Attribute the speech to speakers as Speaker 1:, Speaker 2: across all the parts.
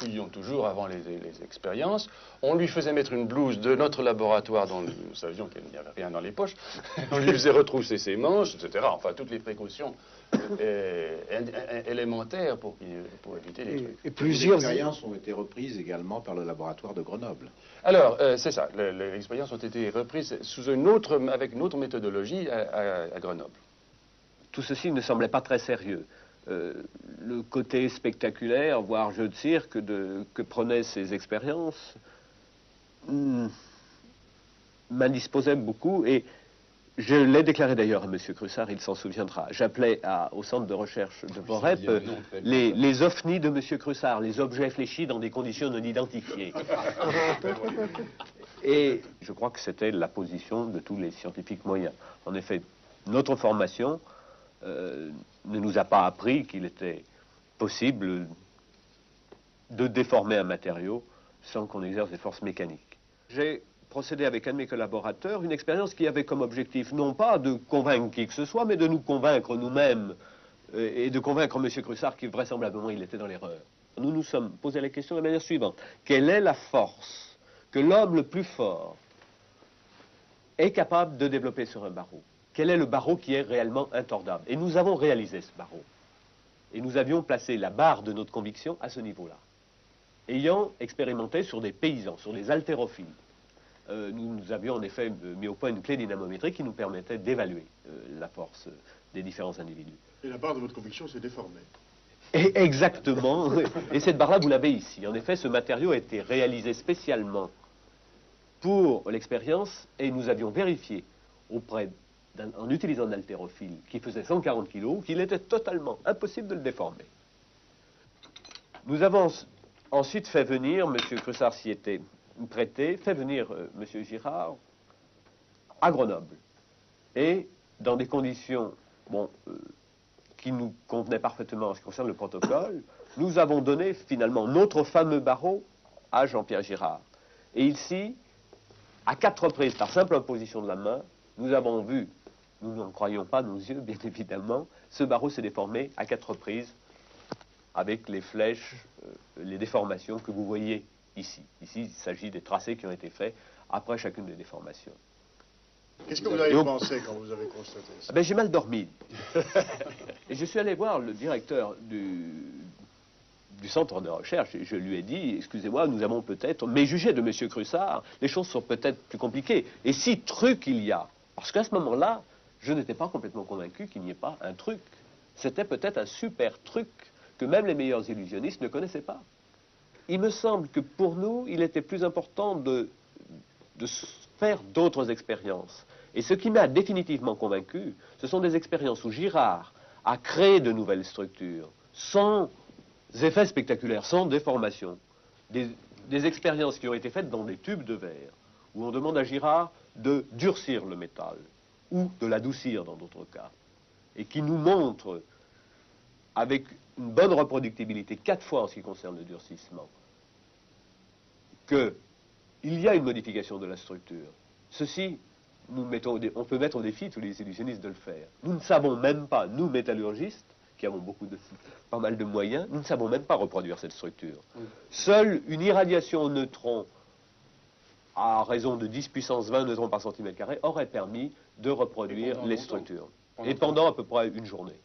Speaker 1: fouillions toujours avant les expériences. On lui faisait mettre une blouse de notre laboratoire dont nous savions qu'il n'y avait rien dans les poches. On lui faisait retrousser ses manches, etc. Enfin, toutes les précautions élémentaires pour éviter les trucs.
Speaker 2: Et plusieurs expériences ont été reprises également par le laboratoire de Grenoble.
Speaker 1: Alors, c'est ça. Les expériences ont été reprises avec une autre méthodologie à Grenoble.
Speaker 3: Tout ceci ne semblait pas très sérieux. Le côté spectaculaire, voire jeu de cirque que prenaient ces expériences m'indisposait beaucoup, et je l'ai déclaré d'ailleurs à M. Crussard, il s'en souviendra. J'appelais au centre de recherche de Borep les ovnis de M. Crussard, les objets fléchis dans des conditions non identifiées. Et je crois que c'était la position de tous les scientifiques moyens. En effet, notre formation ne nous a pas appris qu'il était possible de déformer un matériau sans qu'on exerce des forces mécaniques. J'ai procédé avec un de mes collaborateurs une expérience qui avait comme objectif non pas de convaincre qui que ce soit, mais de nous convaincre nous-mêmes et de convaincre M. Crussard qui vraisemblablement il était dans l'erreur. Nous nous sommes posé la question de la manière suivante. Quelle est la force que l'homme le plus fort est capable de développer sur un barreau? Quel est le barreau qui est réellement intordable? Et nous avons réalisé ce barreau. Et nous avions placé la barre de notre conviction à ce niveau-là. Ayant expérimenté sur des paysans, sur des haltérophiles, nous avions en effet mis au point une clé dynamométrique qui nous permettait d'évaluer la force des différents individus.
Speaker 4: Et la barre de votre conviction s'est déformée.
Speaker 3: Et exactement. Et cette barre-là, vous l'avez ici. En effet, ce matériau a été réalisé spécialement pour l'expérience, et nous avions vérifié en utilisant un haltérophile qui faisait 140 kg, qu'il était totalement impossible de le déformer. Nous avons ensuite fait venir, M. Crussard s'y était prêté, fait venir M. Girard à Grenoble. Et dans des conditions qui nous convenaient parfaitement en ce qui concerne le protocole, nous avons donné finalement notre fameux barreau à Jean-Pierre Girard. Et ici, à 4 reprises, par simple imposition de la main, nous avons vu, nous n'en croyons pas nos yeux, bien évidemment, ce barreau s'est déformé à 4 reprises avec les flèches, les déformations que vous voyez ici. Ici, il s'agit des tracés qui ont été faits après chacune des déformations.
Speaker 4: Qu'est-ce que vous avez pensé quand vous avez constaté ça?
Speaker 3: J'ai mal dormi. Et je suis allé voir le directeur du centre de recherche, et je lui ai dit, excusez-moi, nous avons peut-être, mais jugé de M. Crussard, les choses sont peut-être plus compliquées. Et si truc il y a, parce qu'à ce moment-là, je n'étais pas complètement convaincu qu'il n'y ait pas un truc. C'était peut-être un super truc que même les meilleurs illusionnistes ne connaissaient pas. Il me semble que pour nous, il était plus important de faire d'autres expériences. Et ce qui m'a définitivement convaincu, ce sont des expériences où Girard a créé de nouvelles structures, sans effets spectaculaires, sans déformation. Des expériences qui ont été faites dans des tubes de verre, où on demande à Girard de durcir le métal, ou de l'adoucir dans d'autres cas, et qui nous montrent, avec une bonne reproductibilité, 4 fois en ce qui concerne le durcissement, qu'il y a une modification de la structure. Ceci, on peut mettre au défi tous les illusionnistes de le faire. Nous ne savons même pas, nous métallurgistes, qui avons pas mal de moyens, nous ne savons même pas reproduire cette structure. Seule une irradiation au neutron à raison de 10 puissance 20 neutrons par centimètre carré aurait permis de reproduire les structures. Et pendant à peu près une journée.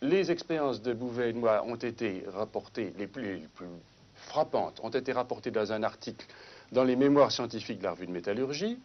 Speaker 1: Les expériences de Bouvet et de moi ont été rapportées, les plus frappantes, ont été rapportées dans un article dans les mémoires scientifiques de la revue de métallurgie.